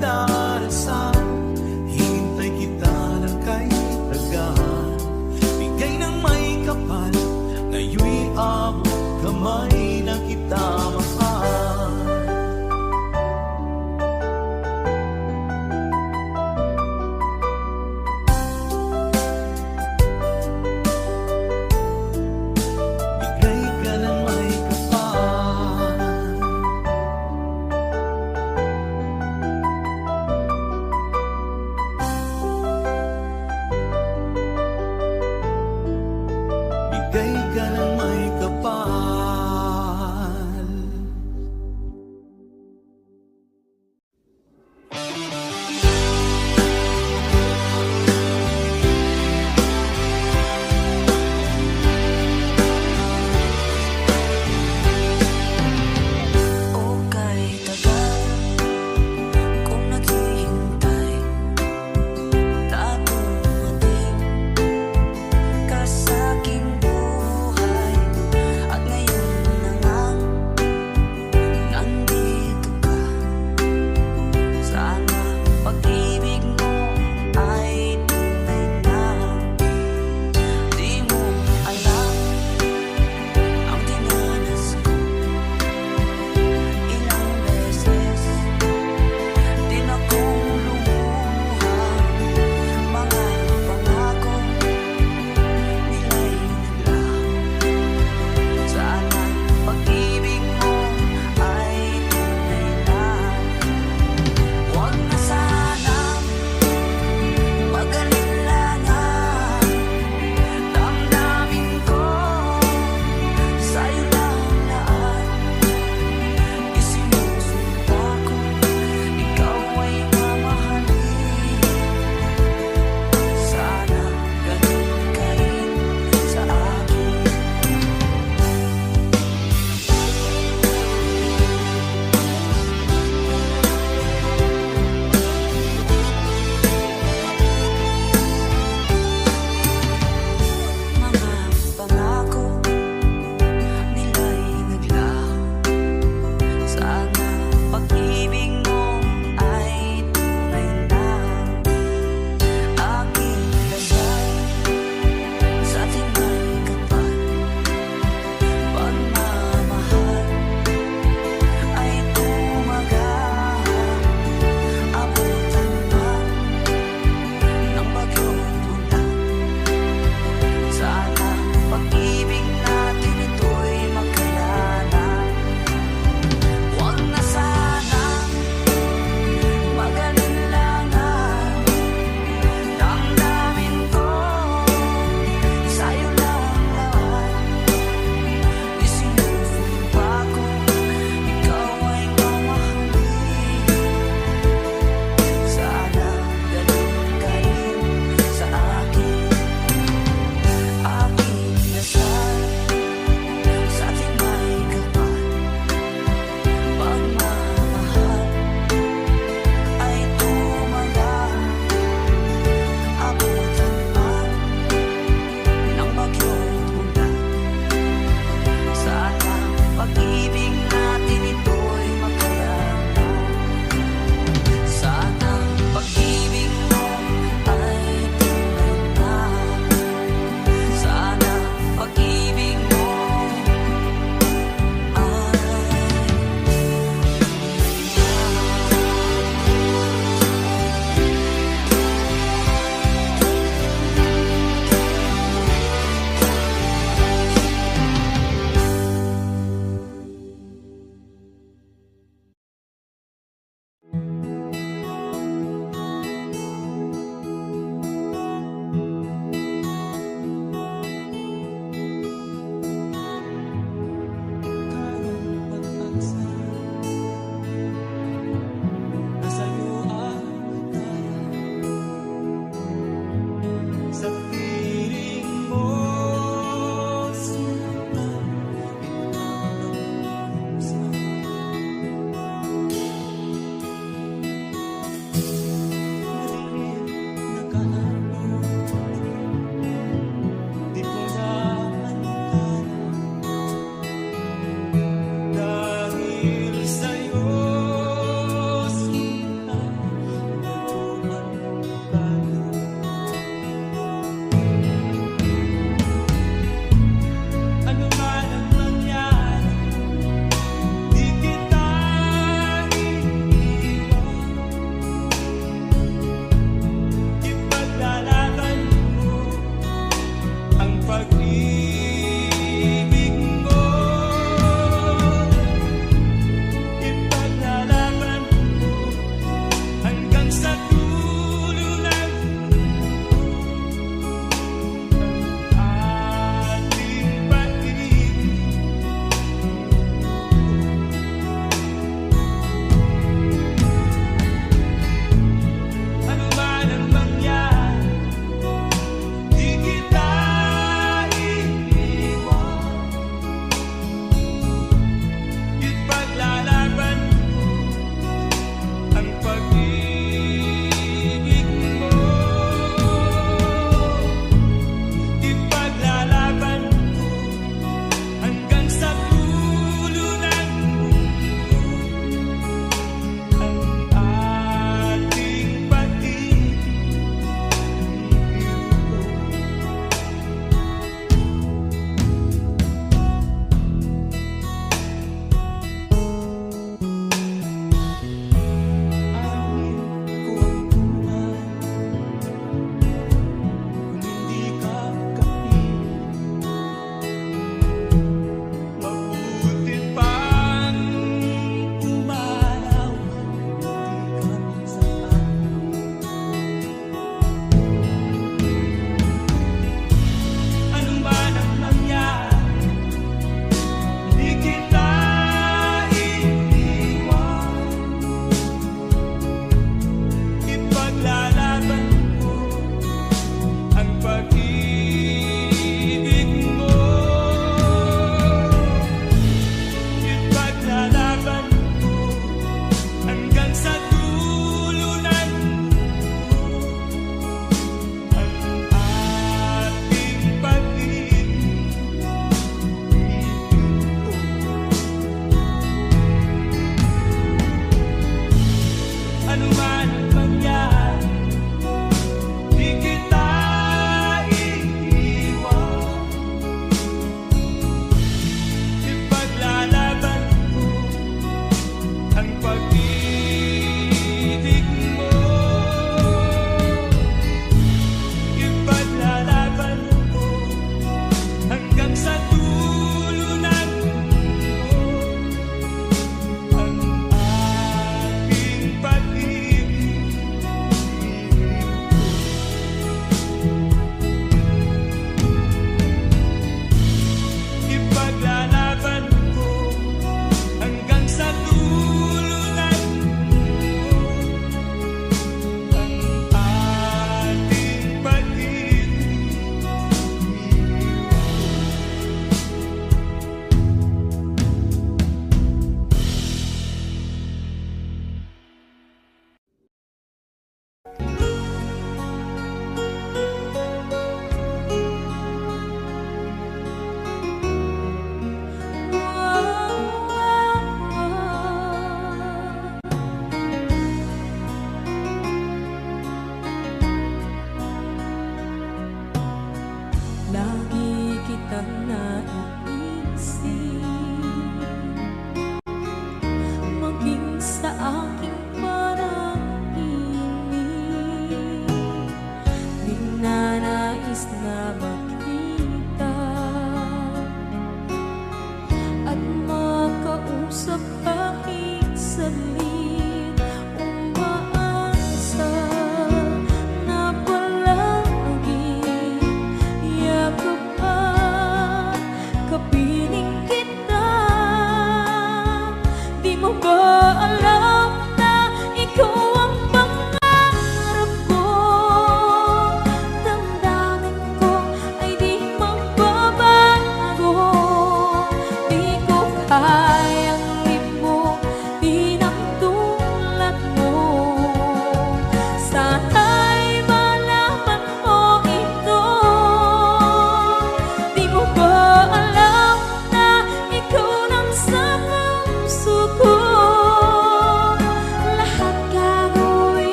darasal, hintay kita ng kay tagaan. Bigay ng may kapal, ngayon'y abot kamay na kita mahal. Bigay ka ng may kapal, bigay ka ng may kapal.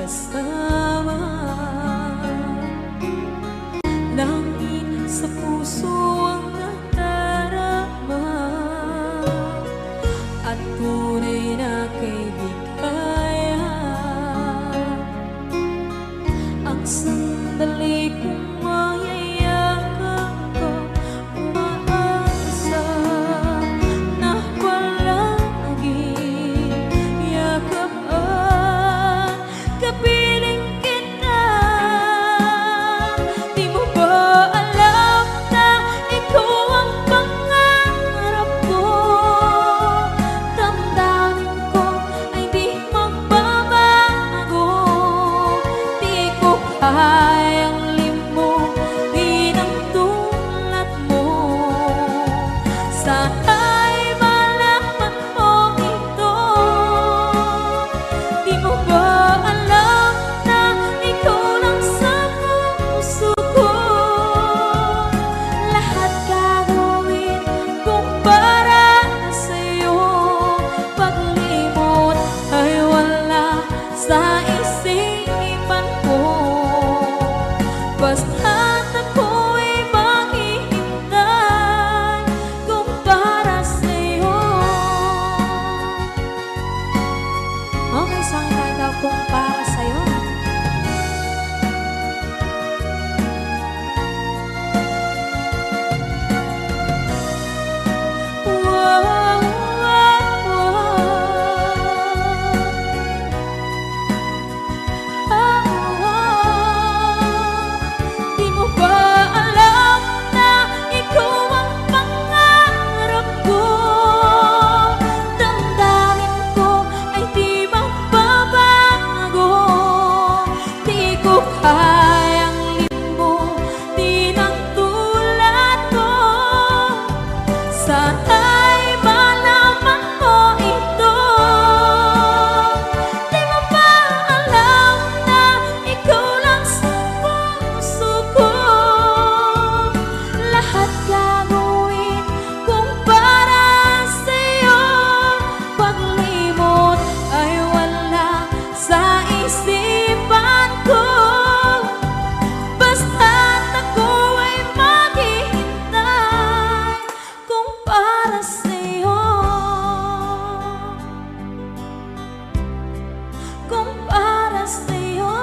kasama. Langit sa puso ang nadarama, at tunay na kaibigan. Ang sandali kong mayayakap ko, umaasa na palaging yakapaan, kapiling kita. Di mo ba alam na ikaw ang pangarap ko? Damdamin ko ay di magbabago. Di ko kayang limutin ang tulad mo. Sana'y malaman mo ito. Di mo ba alam na ikaw lang sa puso ko? Lahat gagawin kung para sa'yo. Paglimot ay wala sa isipan ko. Basta't ako'y maghihintay kung para sa'yo. Okay, saan tayo kung para sa'yo? Wow, wow, Di mo ba alam na ikaw ang pangarap ko? Damdamin ko ay di magbabago. Di ko kayang limutin ang tulad mo. Sana'y malaman mo ito. Di mo ba alam na ikaw lang sa puso ko? Lahat gagawin kung para sa'yo. Paglimot ay wala sa isipan ko. Basta't ako ay maghihintay kung para sa'yo. Kung para sa'yo.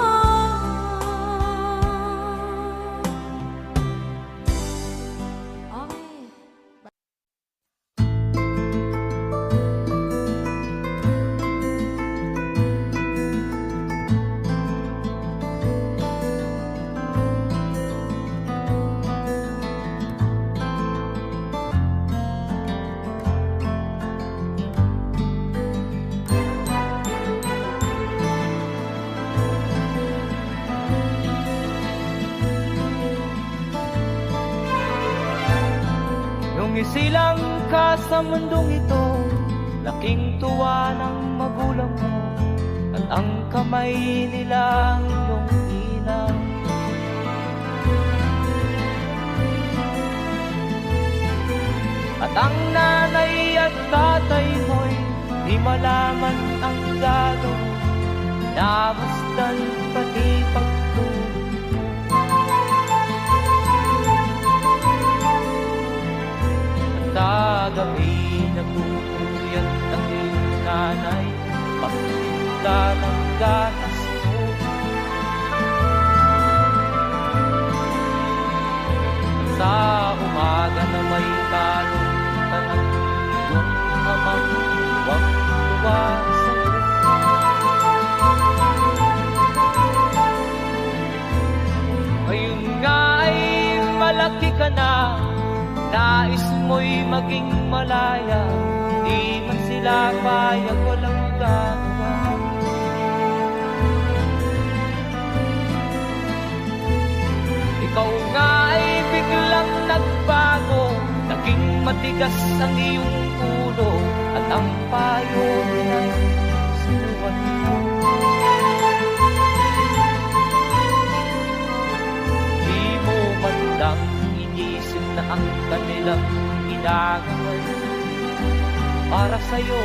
Okay. Nung isilang ka sa mundong ito, laking tuwa ng magulang mo, at ang kamay nila ang iyong inang. At ang nanay at tatay mo'y di malaman ang gagawin, namasdan pati pagtulog. Sa gabi nagpupuyat ang iyong nanay, pagtinda ng gatas mo. Sa umaga na may talong tanang, iyong amang tuwang-tuwa sa'yo. Ngayon nga ay malaki ka na, nais mo'y maging malaya, di man sila payag, walang gagawa. Ikaw nga ay biglang nagbago, naging matigas ang iyong ulo, at ang payo nila'y sinuwan mo. Di mo man lang inisip na ang kanilang ginagawa para sa'yo.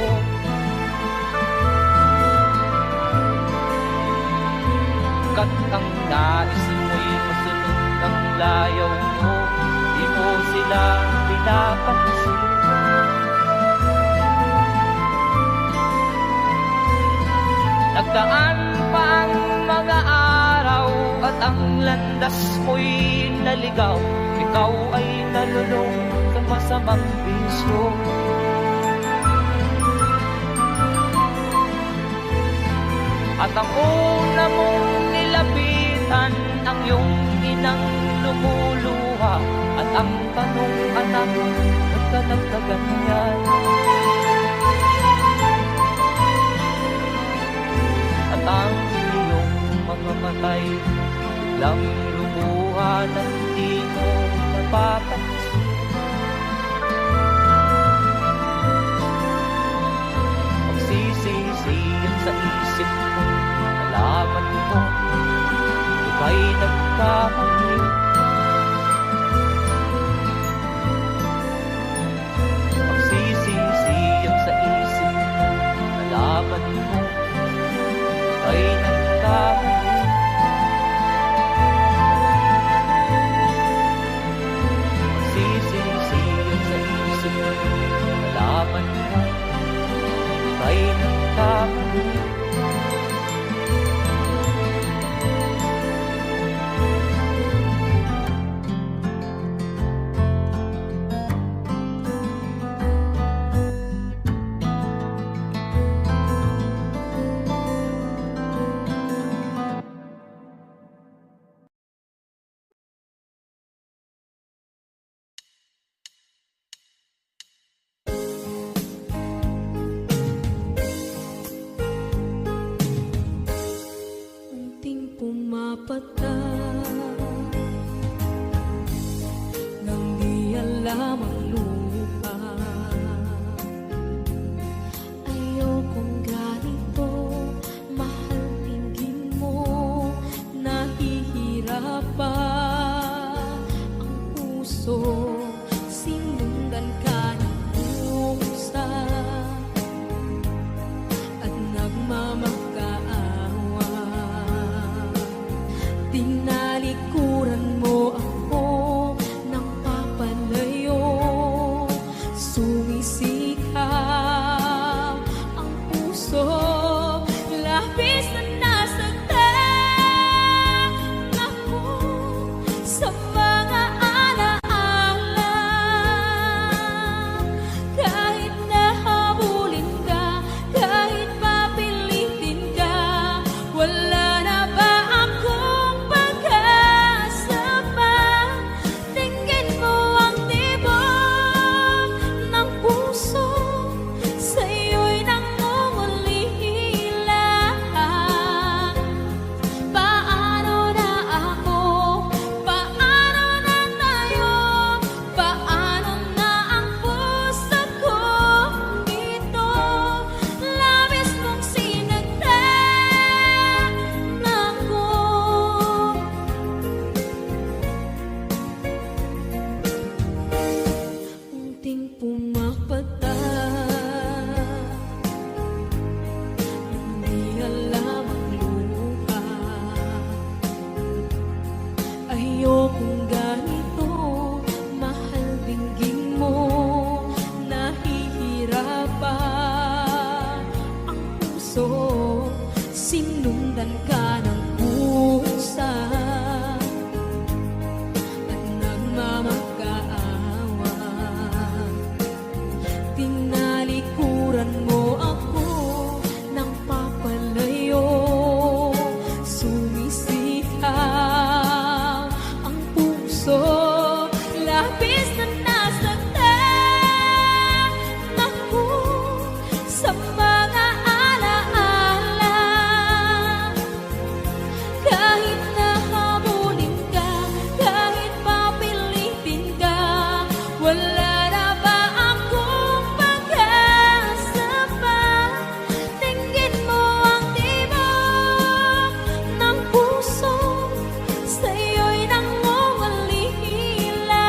Pagkat ang nais mo'y masunod ng layaw mo, di mo sila pinapansin. Nagdaan pa ang mga araw at ang landas mo'y naligaw. Ikaw ay nalulong sa masamang bisyo. At ang una mong nilapitan ang iyong inang lumuluha. At ang tanong, anak, ba't ka nagkaganyan? At ang iyong mga matay lang lumuha na hindi mo napapansin. Magsisisiyan sa isip mo, nalaman mo, ika'y nagkamali. Magsisisiyan sa isip mo, nalaman mo, ika'y nagkamali. Magsisisiyan sa isip mo, nalaman mo, ika'y nagkamali. Unting pumapata nang di alam ang lupa. Ayokong ganito, mahal tingin mo, nahihirapan ang puso. Sinundan ka ng pusa at nagmamakaawa. Tinalikuran mo ako nang papalayo. Sumisikap ang puso, labis na nasaktan ako sa mga alaala. Kahit nahabulin ka, kahit papilitin ka, wala na ba akong pag-asa pa? Tingin mo ang tibok ng puso, sa'yo'y nangungulila. Paano na ako? Paano na tayo? Paano na ang puso ko dito? Labis mong sinagtan ako. Unting pumapata hindi alam ang luha. Ayokong ganito, mahal dinggin mo, nahihirapan ang puso. Sinundan ka ng pusa at nagmamakaawa. Tinalikuran mo ako nang papalayo. Sumisikap ang puso, labis na nasaktan ako sa mga alaala. Kahit nahabulin ka, kahit papilitin ka, wala na ba akong pag-asa pa? Tingin mo ang tibok ng puso, sa'yo'y nangungulila.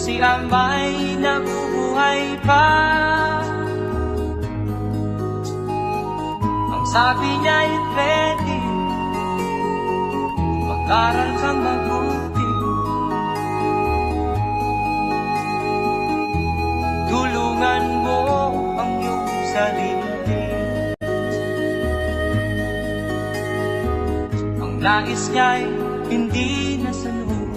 si Ama'y nabubuhay pa. Ang sabi niya'y ready, mag-aral kang mabuti, tulungan mo ang iyong sarili. Ang nais niya'y hindi nasunod,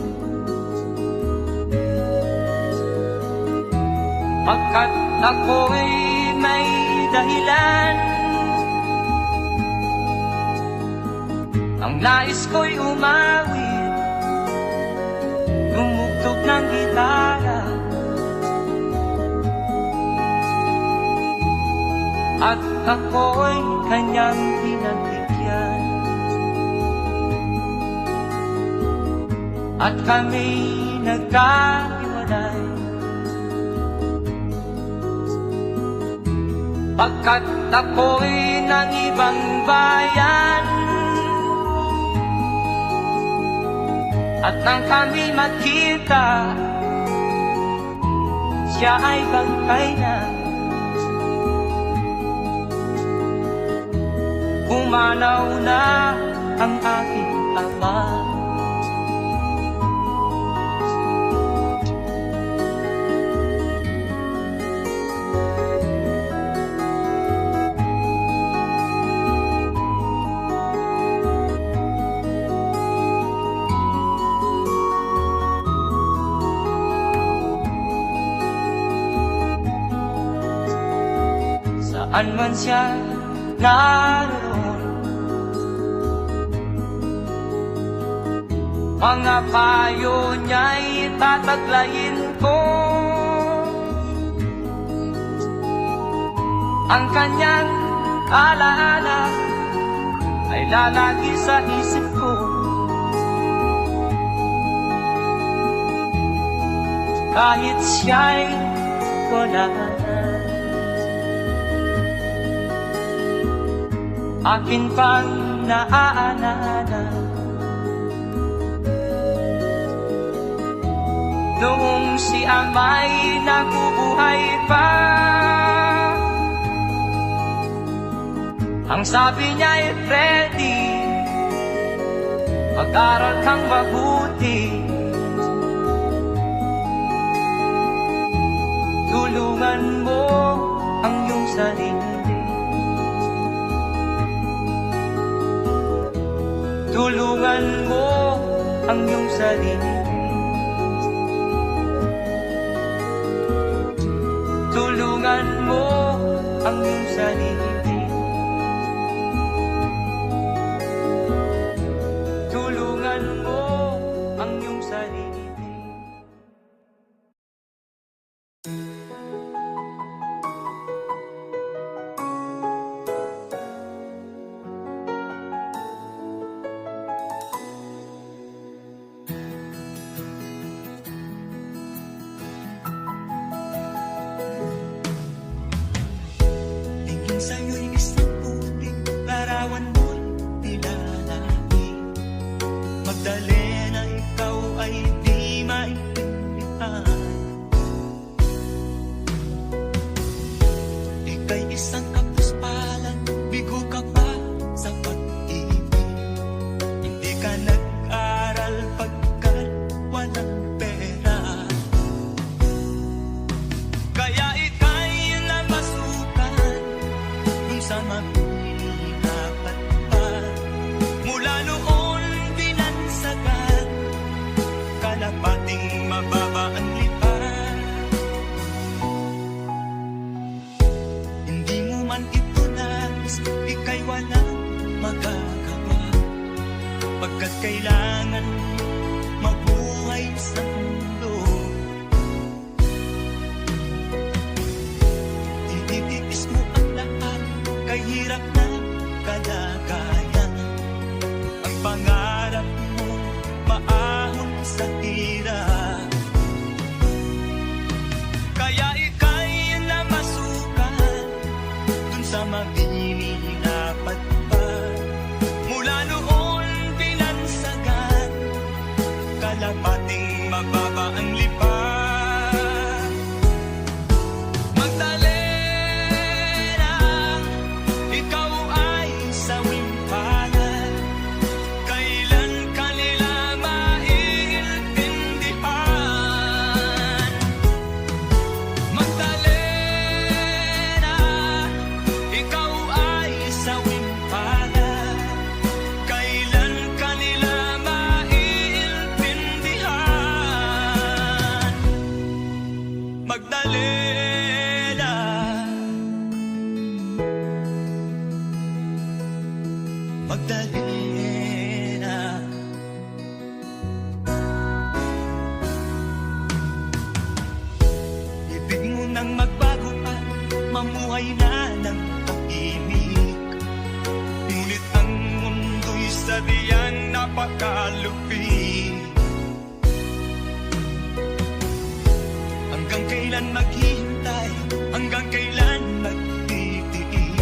pagkat ako'y may dahilan. Ang nais ko'y umawit, tumugtog ng gitara, at ako'y kanyang pinagbigyan. At kami nagkahiwalay, pagkat ako'y ng ibang bayan. At nang kami magkita, siya ay bangkay na. Umanaw na ang aking ama. Saan man siya naroon, mga payo niya'y tataglayin ko. Ang kanyang alaala ay lalagi sa isip ko. Kahit siya'y wala na, akin pang naaalala noong si Ama'y nabubuhay pa. Ang sabi niya'y ready, mag-aral kang mabuti, tulungan mo ang iyong sarili. Tulungan mo ang iyong sarili. Tulungan mo ang iyong sarili. Tulungan mo ang iyong sarili. Sa'yo'y isang puting larawan mo'y nilalaki. Magdali na ikaw ay di maintindihan. Ika'y isang kapuspalan, bigo ka pa sa pag-ibig. Hindi ka nag-aral pagkat walang pera, kaya ika'y namasukan sa mahihirapan pa. Mula noon binansagan, kalapating mababa ang lipan. Hindi mo man ito nais, ika'y walang magagawa, pagkat kailangan mabuhay sa mundo. Ititiis mo ang lahat, kay hirap na kalagayan. Ang pangarap mo maahon sa hirap, kaya ika'y namasukan dun sa mahihirapan pa. Mula noon binansagan, kalapating mababa ang lipan. salupin. Hanggang kailan maghihintay, hanggang kailan magtitiis,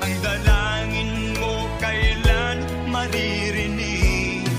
ang dalangin mo kailan maririnig.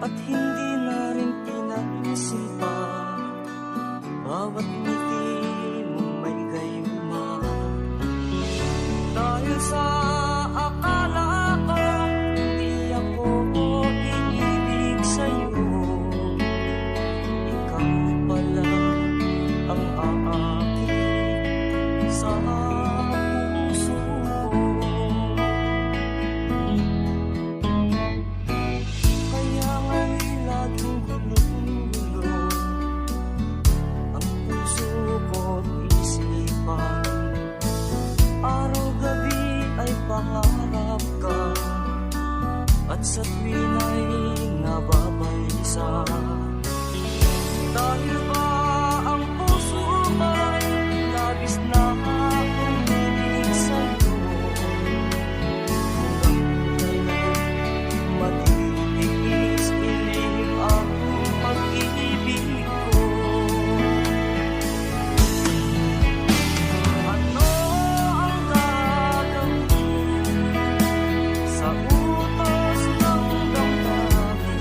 at hindi na rin pinansin pa. Bawat ngiti mong may gayuma, dahil sa akala ko hindi ako iibig sa'yo. Ikaw pala ang aakit sa puso ko. Kaya nga'y laging gulong-gulo ang puso ko't isipan. Araw-gabi ay pangarap ka, at sa tuwin ay nababalisa. Dahil ba ang puso ko'y labis na umiibig sa'yo? Matitiis iling ang pag-ibig ko. Ano ang gagawin sa utos ng damdamin?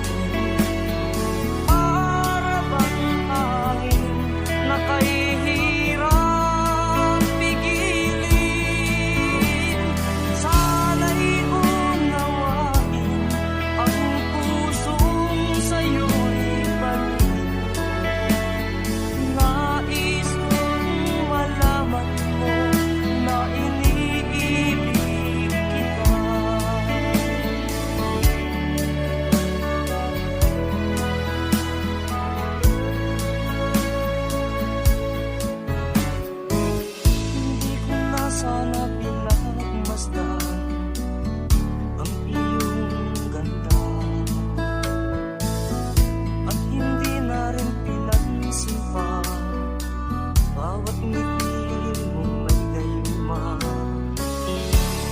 Para bang hangin na kahihirap pigilin? Sana'y unawain ang pusong sa'yo'y balik. Nais kong malaman mo na iniibig kita. Hindi ko na sana pinagmasdan ang iyong ganda, at hindi na rin pinansin pa bawat ngiti mong may gayuma.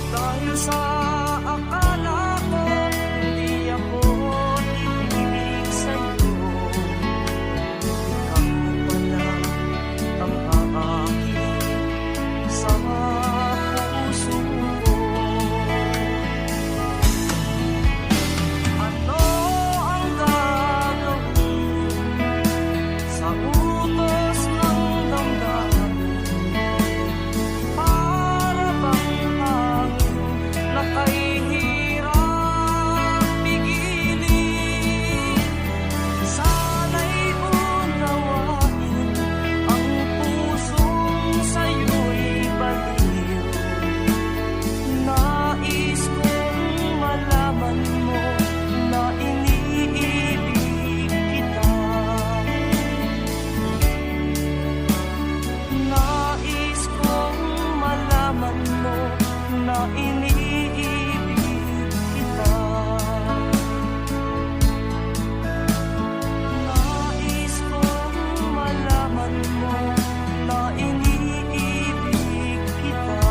Dahil sa akala ko hindi ako iibig sa'yo. Ikaw pala ang aakit sa puso ko. Ano ang gagawin sa utos ng damdamin? Para bang hangin na kahihirap pigilin? Sana'y unawain ang pusong sa'yo'y baliw. Nais kong malaman mo na iniibig kita. Nais kong malaman mo na iniibig kita. Nais kong malaman mo na iniibig kita.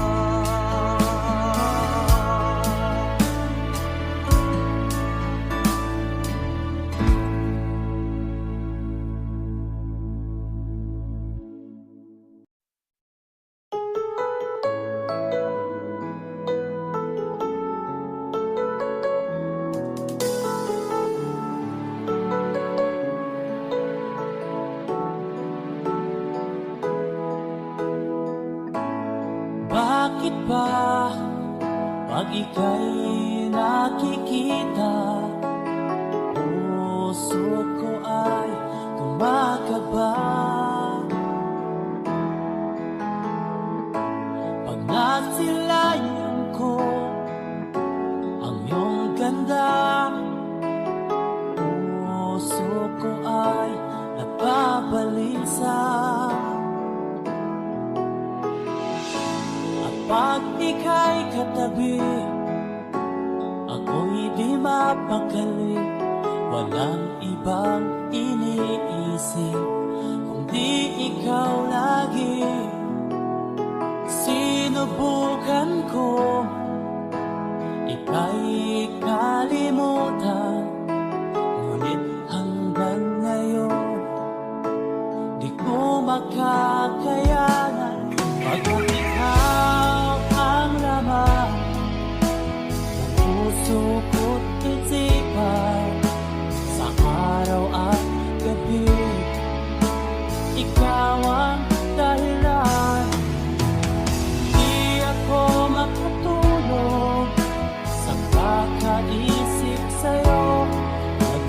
Bakit ba pag ika'y nakikita, puso ko ay kumakaba? Pag nasilayan ko ang iyong ganda, puso ko ay nababalisa. Pag ika'y katabi, ako'y di mapakali. Walang ibang iniisip kundi ikaw lagi. Sinubukan ko ika'y kalimutan, ngunit hanggang ngayon di ko makakayanan. Pagkat ikaw ang laman ng puso ko't isipan, sa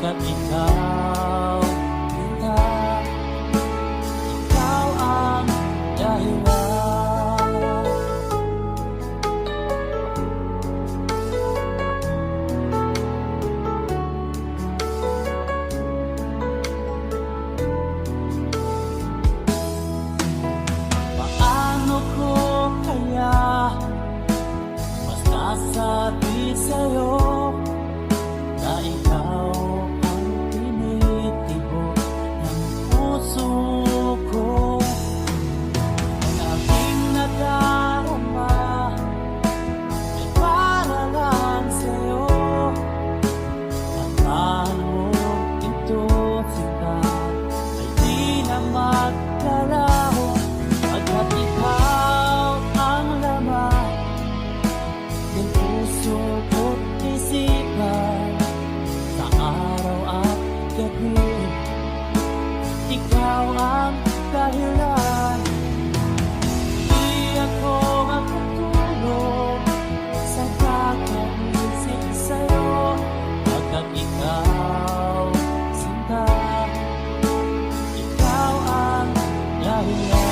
Pagkat ikaw, ikaw ang dahilan. Paano ko kaya masasabi sa'yo na ikaw ang tinitibok ng puso ko? Ang aking nadarama ay para lang sa'yo. At paano ito sila ay di na magkalaho. Pagkat ikaw ang laman ng puso ko't isipan sa araw at gabi. Ikaw ang dahilan. Di ako makatulog sa kakaisip sa'yo. Pagkat ikaw, sinta, ikaw ang dahilan.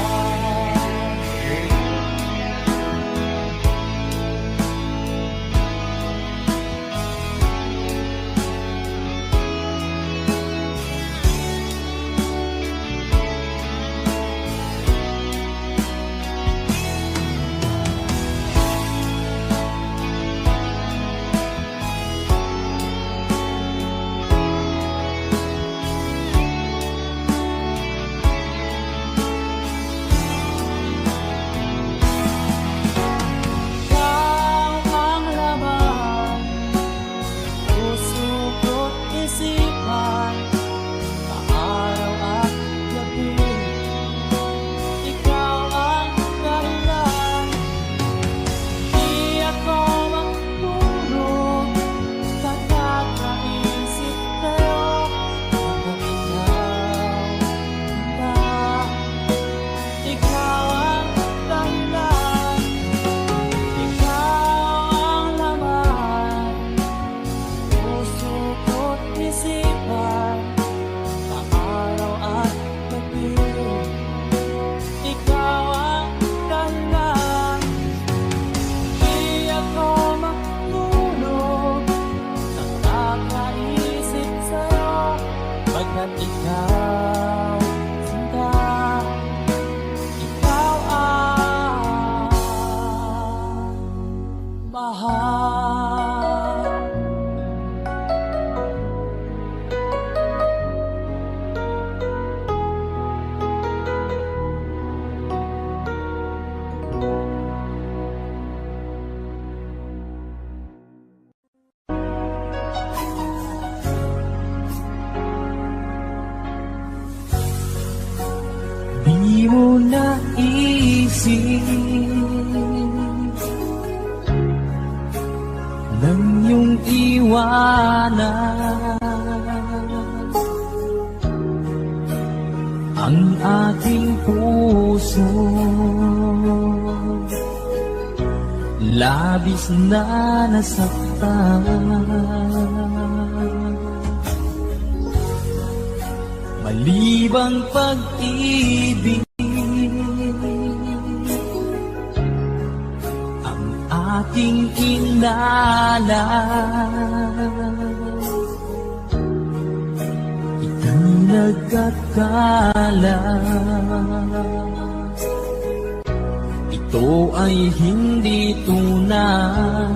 Ikaw ang laman, puso ko't isipan sa araw at gabi. Ikaw ang dahilan. Di ako magtulog sa kakaisip sa'yo. Pagkat ikaw ang dahilan. Ikaw ang laman, puso ko't isipan sa araw at gabi. Ikaw ang dahilan. Di ako matulog sa kakaisip sa'yo. Pagkat ikaw, sinta, ikaw ang mahal. Di mo naisip nang iyong iwanan ang aking puso. Labis na nasaktan, malibang pag-ibig ang aking kinala. Ika'y nagkakala, ito ay hindi tunay.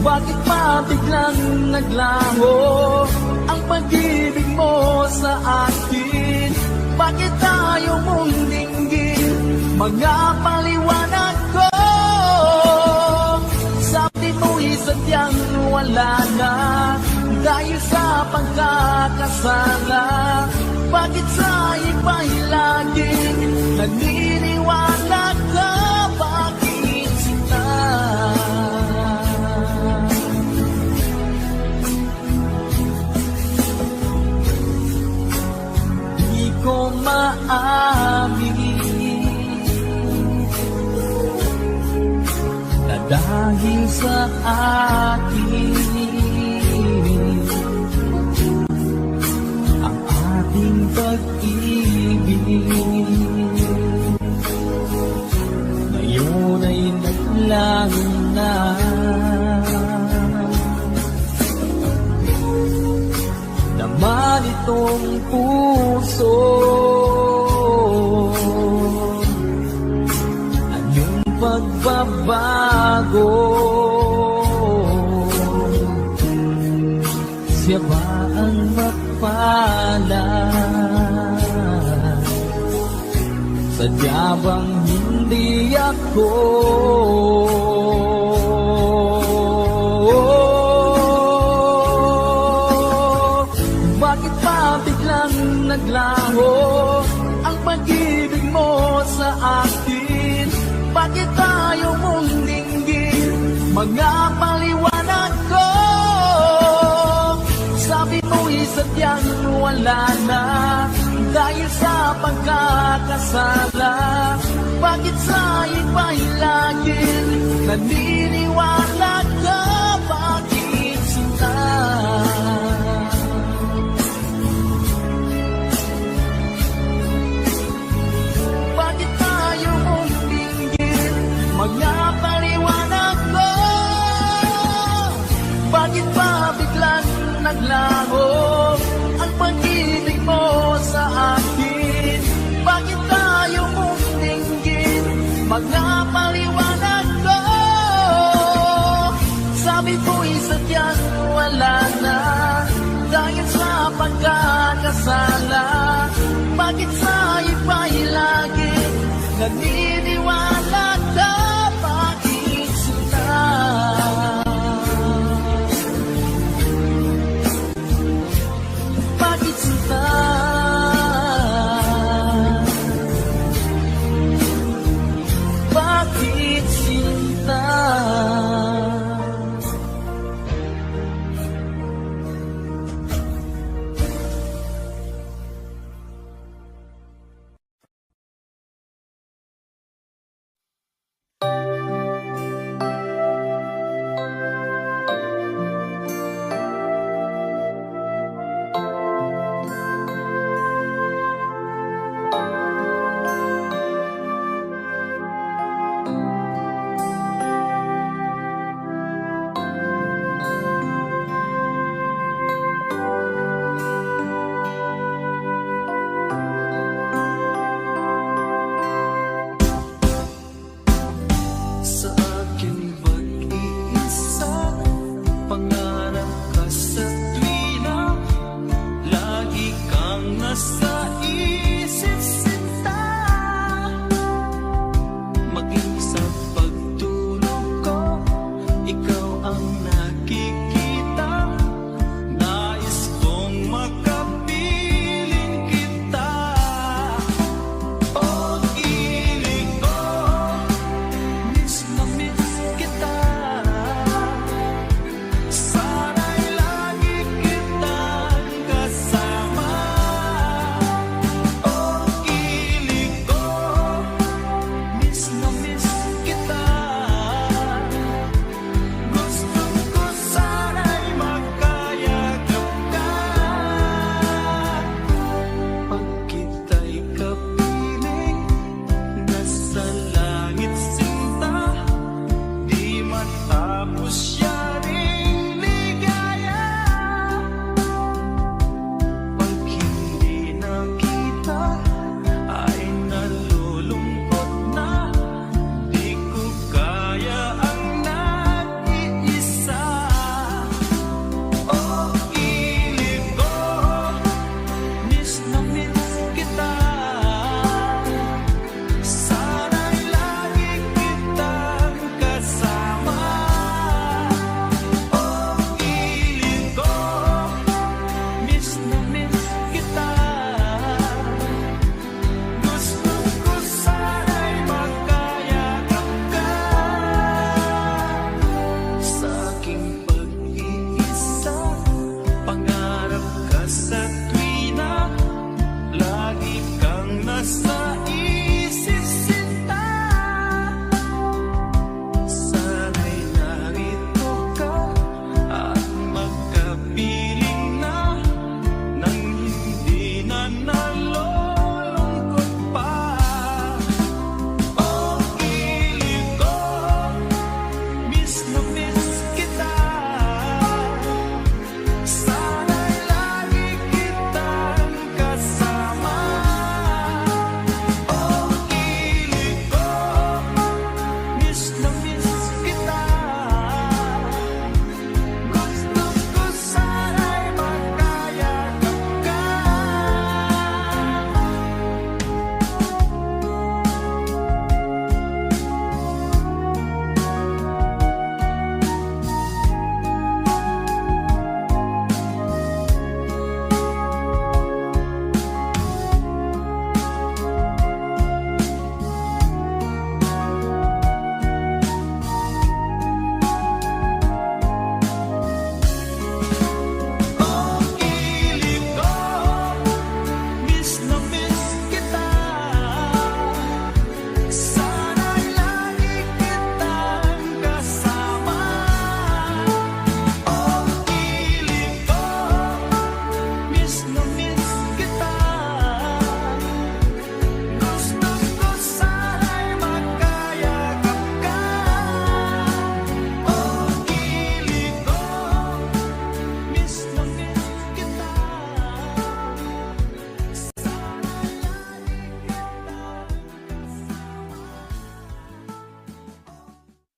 Bakit ba biglang naglaho ang pag-ibig mo sa akin? Bakit tayo mong dinggin mga paliwanag ko? Sabi mo'y sadyang wala na dahil sa pagkakasala. Bakit sa iba'y laging naniniwala ka? Bakit sinta? Di ko maamin dahil sa akin ang ating pag-ibig. Ngayon ay naglaho na, naman itong puso. Anyong pagbabago, siya ba ang mapalad? Sadya bang hindi ako? Bakit pa biglang naglaho ang pag-ibig mo sa akin? Bakit tayo mong dinggin mga paliwanag ko? Sabi mo'y sadyang wala na dahil sa pagkakasala. Bakit sa iba'y laging naniniwala ka? Bakit sinta? Bakit tayo mong dinggin mga paliwanag ko? Bakit ba biglang naglaho ang pag-ibig mo sa akin? Bakit tayo mong dinggin mga paliwanag ko? Sabi ko'y sadyang wala na dahil sa pagkakasala. Bakit sa iba'y lagi nagninindigan?